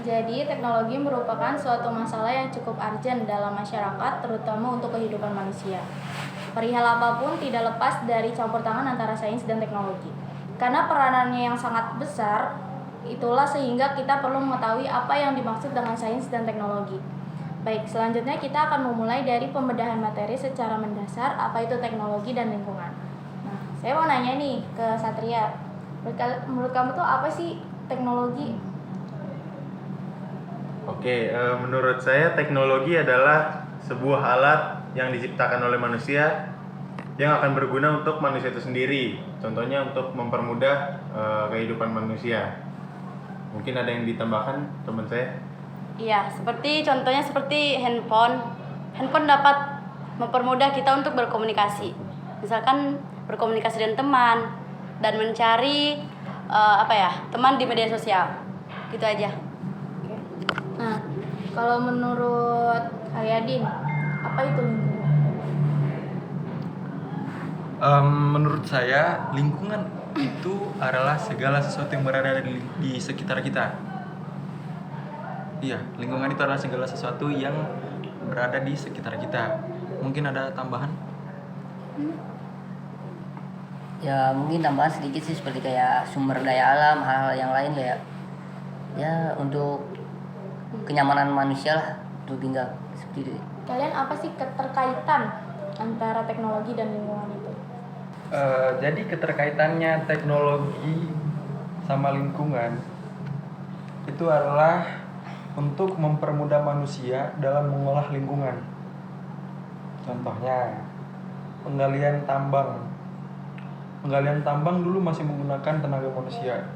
Jadi, teknologi merupakan suatu masalah yang cukup urgent dalam masyarakat, terutama untuk kehidupan manusia. Perihal apapun tidak lepas dari campur tangan antara sains dan teknologi. Karena peranannya yang sangat besar, itulah sehingga kita perlu mengetahui apa yang dimaksud dengan sains dan teknologi. Baik, selanjutnya kita akan memulai dari pembedahan materi secara mendasar, apa itu teknologi dan lingkungan. Nah, saya mau nanya nih ke Satria. Menurut kamu tuh apa sih teknologi? Oke, menurut saya teknologi adalah sebuah alat yang diciptakan oleh manusia yang akan berguna untuk manusia itu sendiri. Contohnya untuk mempermudah kehidupan manusia. Mungkin ada yang ditambahkan teman saya? Iya, contohnya seperti handphone. Handphone dapat mempermudah kita untuk berkomunikasi. Misalkan berkomunikasi dengan teman dan mencari teman di media sosial. Gitu aja. Nah, kalau menurut Haryadin, apa itu lingkungan? Menurut saya, lingkungan itu adalah segala sesuatu yang berada di sekitar kita. Iya, lingkungan itu adalah segala sesuatu yang berada di sekitar kita. Mungkin ada tambahan? Ya mungkin tambahan sedikit sih, seperti kayak sumber daya alam, hal-hal yang lain kayak ya untuk kenyamanan manusia lah untuk tinggal seperti itu. Kalian apa sih keterkaitan antara teknologi dan lingkungan itu? Jadi keterkaitannya teknologi sama lingkungan itu adalah untuk mempermudah manusia dalam mengolah lingkungan. Contohnya penggalian tambang. Penggalian tambang dulu masih menggunakan tenaga manusia.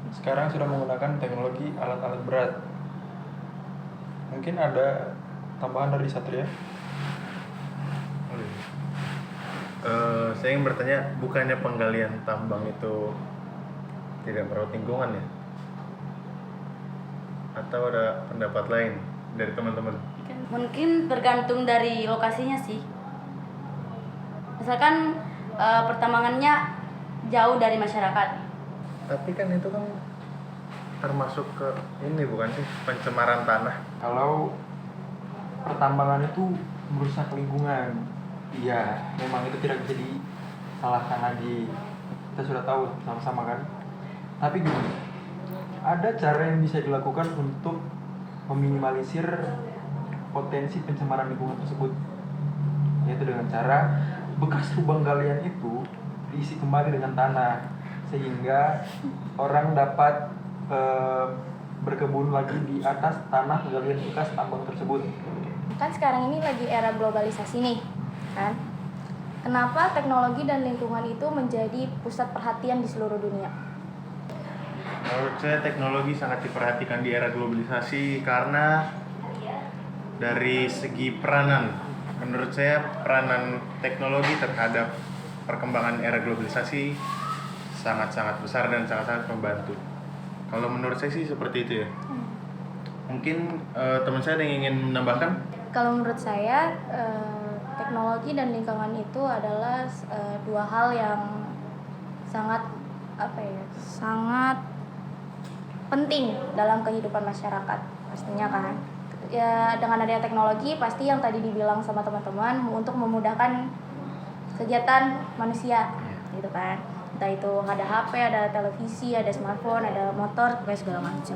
Sekarang sudah menggunakan teknologi alat-alat berat. Mungkin ada tambahan dari Satria? Saya ingin bertanya, bukannya penggalian tambang itu tidak merawat lingkungan ya? Atau ada pendapat lain dari teman-teman? Mungkin tergantung dari lokasinya sih. Misalkan pertambangannya jauh dari masyarakat. Tapi kan itu kan termasuk ke ini bukan sih, pencemaran tanah? Kalau pertambangan itu merusak lingkungan, iya, memang itu tidak bisa disalahkan lagi. Kita sudah tahu sama-sama kan. Tapi gini, ada cara yang bisa dilakukan untuk meminimalisir potensi pencemaran lingkungan tersebut, yaitu dengan cara bekas lubang galian itu diisi kembali dengan tanah, sehingga orang dapat berkebun lagi di atas tanah galian bekas tambang tersebut. Kan sekarang ini lagi era globalisasi nih, kan? Kenapa teknologi dan lingkungan itu menjadi pusat perhatian di seluruh dunia? Menurut saya teknologi sangat diperhatikan di era globalisasi karena dari segi peranan, menurut saya peranan teknologi terhadap perkembangan era globalisasi sangat-sangat besar dan sangat-sangat membantu. Kalau menurut saya sih seperti itu ya. Mungkin teman saya ada yang ingin menambahkan? Kalau menurut saya, teknologi dan lingkungan itu adalah dua hal yang sangat sangat penting dalam kehidupan masyarakat pastinya kan. Ya dengan adanya teknologi pasti yang tadi dibilang sama teman-teman untuk memudahkan kegiatan manusia gitu kan. Entah itu ada HP, ada televisi, ada smartphone, ada motor, kayak segala macam.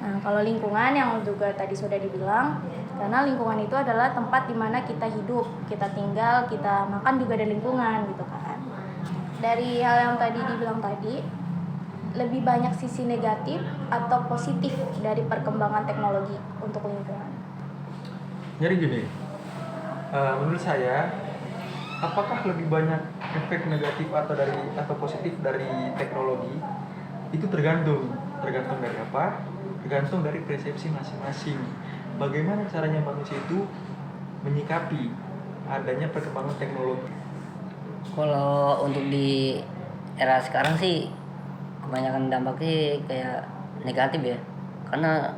Nah, kalau lingkungan yang juga tadi sudah dibilang, karena lingkungan itu adalah tempat di mana kita hidup, kita tinggal, kita makan juga dari lingkungan gitu kan. Dari hal yang tadi dibilang tadi, lebih banyak sisi negatif atau positif dari perkembangan teknologi untuk lingkungan. Jadi gini, menurut saya, apakah lebih banyak efek negatif atau positif dari teknologi? Itu tergantung dari apa? Tergantung dari persepsi masing-masing. Bagaimana caranya manusia itu menyikapi adanya perkembangan teknologi? Kalau untuk di era sekarang sih kebanyakan dampaknya kayak negatif ya, karena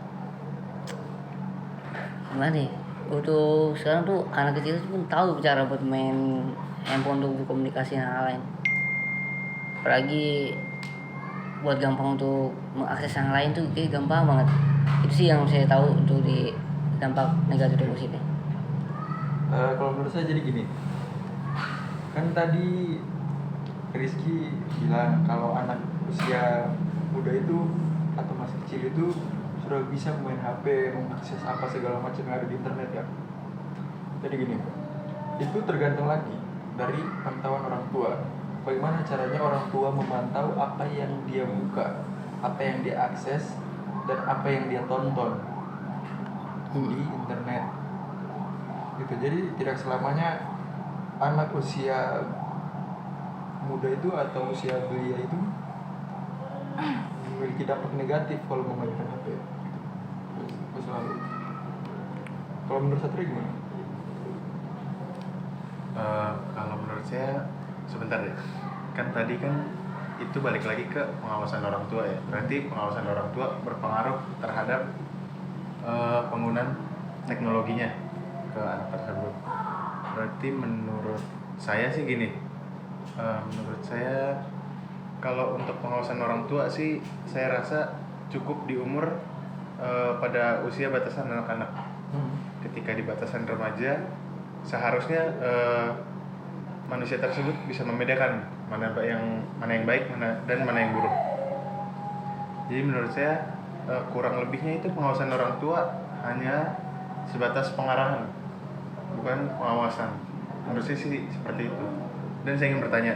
gimana nih, untuk sekarang tuh anak kecil pun tahu cara buat main handphone untuk berkomunikasi dan hal lain. Apalagi buat gampang untuk mengakses yang lain tuh kayak gampang banget. Itu sih yang saya tahu untuk di dampak negatif dan positifnya. Kalau menurut saya jadi gini, kan tadi Rizky bilang kalau anak usia muda itu atau masih kecil itu sudah bisa main HP, mengakses apa segala macam yang ada di internet ya. Jadi gini, itu tergantung lagi dari pantauan orang tua. Bagaimana caranya orang tua memantau apa yang dia buka, apa yang dia akses, dan apa yang dia tonton di internet. Gitu. Jadi tidak selamanya anak usia muda itu atau usia belia itu memiliki dampak negatif kalau memainkan HP. Itu selalu. Kalau menurut Satria gimana? Kalau menurut saya sebentar deh, kan tadi kan itu balik lagi ke pengawasan orang tua ya. Berarti pengawasan orang tua berpengaruh terhadap penggunaan teknologinya ke anak tersebut. Berarti menurut saya sih gini, menurut saya kalau untuk pengawasan orang tua sih saya rasa cukup di umur pada usia batasan anak-anak. Ketika di batasan remaja seharusnya manusia tersebut bisa membedakan mana yang baik dan mana yang buruk. Jadi menurut saya kurang lebihnya itu pengawasan orang tua hanya sebatas pengarahan, bukan pengawasan. Menurut saya sih seperti itu. Dan saya ingin bertanya,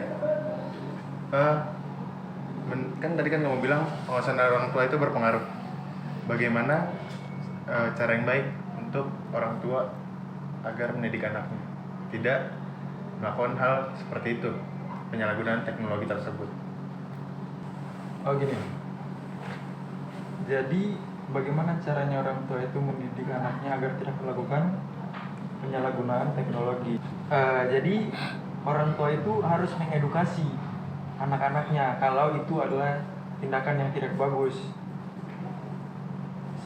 kan tadi kan kamu bilang pengawasan orang tua itu berpengaruh. Bagaimana cara yang baik untuk orang tua agar mendidik anaknya tidak melakukan hal seperti itu, penyalahgunaan teknologi tersebut? Oh gini, jadi bagaimana caranya orang tua itu mendidik anaknya agar tidak melakukan penyalahgunaan teknologi? Jadi orang tua itu harus mengedukasi anak-anaknya kalau itu adalah tindakan yang tidak bagus.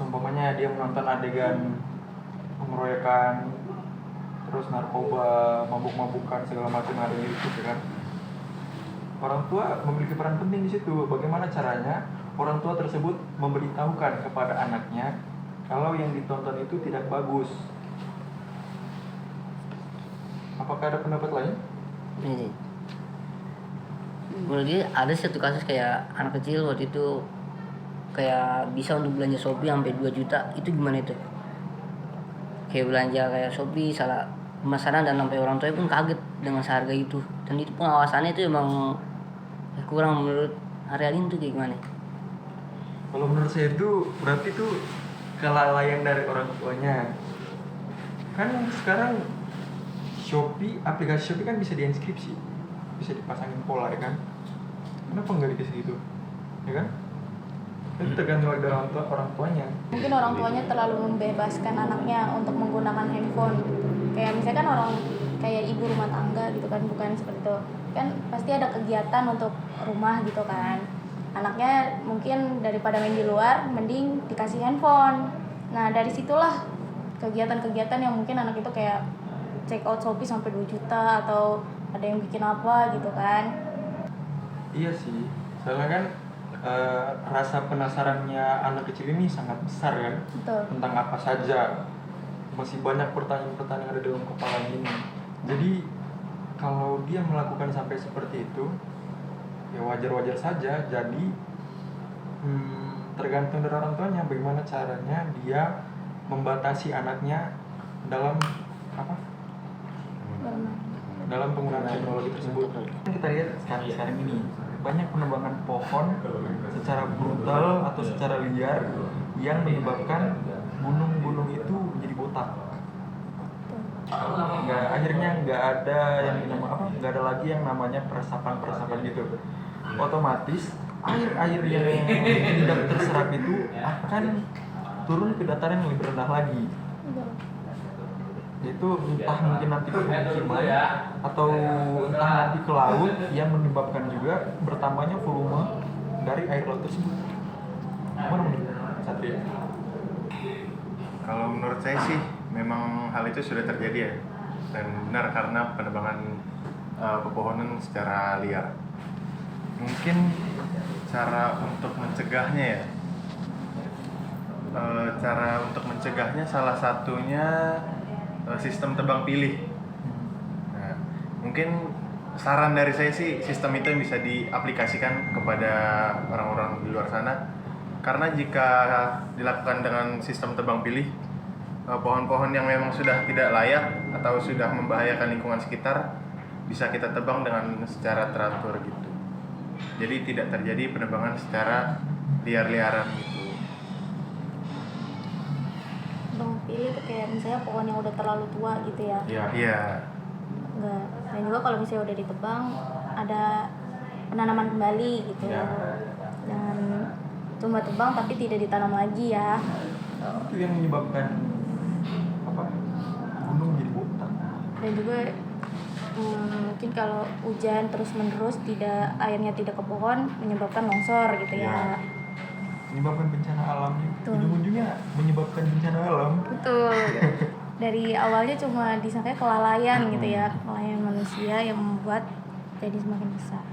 Seumpamanya dia menonton adegan pengeroyokan, terus narkoba, mabuk-mabukan segala macam ada di YouTube ya kan. Orang tua memiliki peran penting di situ. Bagaimana caranya orang tua tersebut memberitahukan kepada anaknya kalau yang ditonton itu tidak bagus. Apakah ada pendapat lain? Ini menurut dia ada satu kasus kayak anak kecil waktu itu kayak bisa untuk belanja Shopee sampai 2 juta. Itu gimana itu? Kayak belanja kayak Shopee salah pemasaran dan sampai orang tua pun kaget dengan seharga itu. Dan itu pengawasannya itu emang kurang menurut Haryadin tuh kayak gimana? Kalau menurut saya itu berarti itu kelalaian dari orang tuanya. Kan sekarang Shopee, aplikasi Shopee kan bisa diinskripsi, bisa dipasangin pola ya kan. Kenapa nggak dikasih gitu? Ya kan? Itu tergantung dari orang tuanya. Mungkin orang tuanya terlalu membebaskan anaknya untuk menggunakan handphone. Kayak misalkan orang kayak ibu rumah tangga gitu kan, bukan seperti itu. Kan pasti ada kegiatan untuk rumah gitu kan. Anaknya mungkin daripada main di luar, mending dikasih handphone. Nah dari situlah kegiatan-kegiatan yang mungkin anak itu kayak check out Shopee sampai 2 juta atau ada yang bikin apa gitu kan. Iya sih, soalnya kan rasa penasarannya anak kecil ini sangat besar kan. Betul. Tentang apa saja, masih banyak pertanyaan-pertanyaan yang ada dalam kepala ini. Jadi kalau dia melakukan sampai seperti itu, ya wajar-wajar saja. Jadi tergantung dari orang tuanya bagaimana caranya dia membatasi anaknya dalam apa? Dalam penggunaan teknologi tersebut. Kita lihat sekarang ini banyak penebangan pohon secara brutal atau secara liar yang menyebabkan gunung-gunung itu menjadi botak. Akhirnya nggak ada nggak ada lagi yang namanya peresapan gitu. Otomatis air yang tidak terserap itu akan turun ke dataran yang lebih rendah lagi. Itu entah mungkin nanti ke pemukiman atau entah nanti ke laut yang menyebabkan juga bertambahnya volume dari air laut tersebut. Gimana menurut Satria? Kalau menurut saya sih memang hal itu sudah terjadi ya, dan benar karena penebangan pepohonan secara liar. Mungkin cara untuk mencegahnya ya. Cara untuk mencegahnya salah satunya sistem tebang pilih. Nah, mungkin saran dari saya sih sistem itu yang bisa diaplikasikan kepada orang-orang di luar sana. Karena jika dilakukan dengan sistem tebang pilih, pohon-pohon yang memang sudah tidak layak atau sudah membahayakan lingkungan sekitar bisa kita tebang dengan secara teratur gitu. Jadi tidak terjadi penebangan secara liar-liaran gitu. Bang pilih itu kayak misalnya pohon yang udah terlalu tua gitu ya. Iya. Enggak. Dan juga kalau misalnya udah ditebang ada penanaman kembali gitu. Ya. Jangan cuma tebang tapi tidak ditanam lagi ya. Itu yang menyebabkan apa? Gunung jadi botak. Dan juga mungkin kalau hujan terus menerus airnya tidak ke pohon menyebabkan longsor gitu ya. Menyebabkan bencana alamnya. Betul. Ujung-ujungnya menyebabkan bencana alam. Betul. Dari awalnya cuma disangka kelalaian gitu ya, kelalaian manusia yang membuat jadi semakin besar.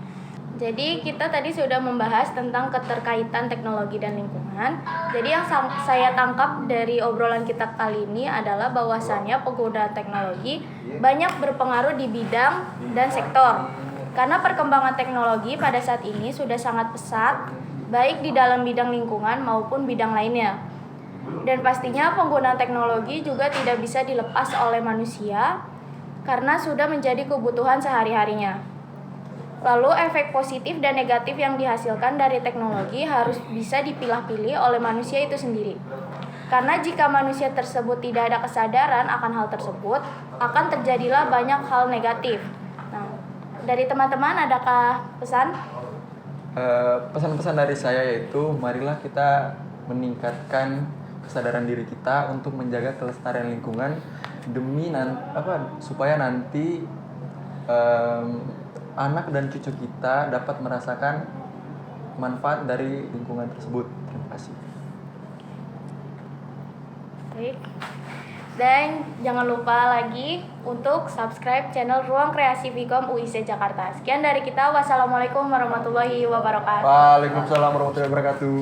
Jadi kita tadi sudah membahas tentang keterkaitan teknologi dan lingkungan. Jadi yang saya tangkap dari obrolan kita kali ini adalah bahwasannya penggunaan teknologi banyak berpengaruh di bidang dan sektor. Karena perkembangan teknologi pada saat ini sudah sangat pesat, baik di dalam bidang lingkungan maupun bidang lainnya. Dan pastinya penggunaan teknologi juga tidak bisa dilepas oleh manusia karena sudah menjadi kebutuhan sehari-harinya. Lalu efek positif dan negatif yang dihasilkan dari teknologi harus bisa dipilah-pilih oleh manusia itu sendiri. Karena jika manusia tersebut tidak ada kesadaran akan hal tersebut, akan terjadilah banyak hal negatif. Nah, dari teman-teman adakah pesan? Pesan-pesan dari saya yaitu marilah kita meningkatkan kesadaran diri kita untuk menjaga kelestarian lingkungan demi supaya nanti anak dan cucu kita dapat merasakan manfaat dari lingkungan tersebut. Terima kasih. Baik. Dan jangan lupa lagi untuk subscribe channel Ruang Kreasi Vkom UIC Jakarta. Sekian dari kita. Wassalamualaikum warahmatullahi wabarakatuh. Waalaikumsalam warahmatullahi wabarakatuh.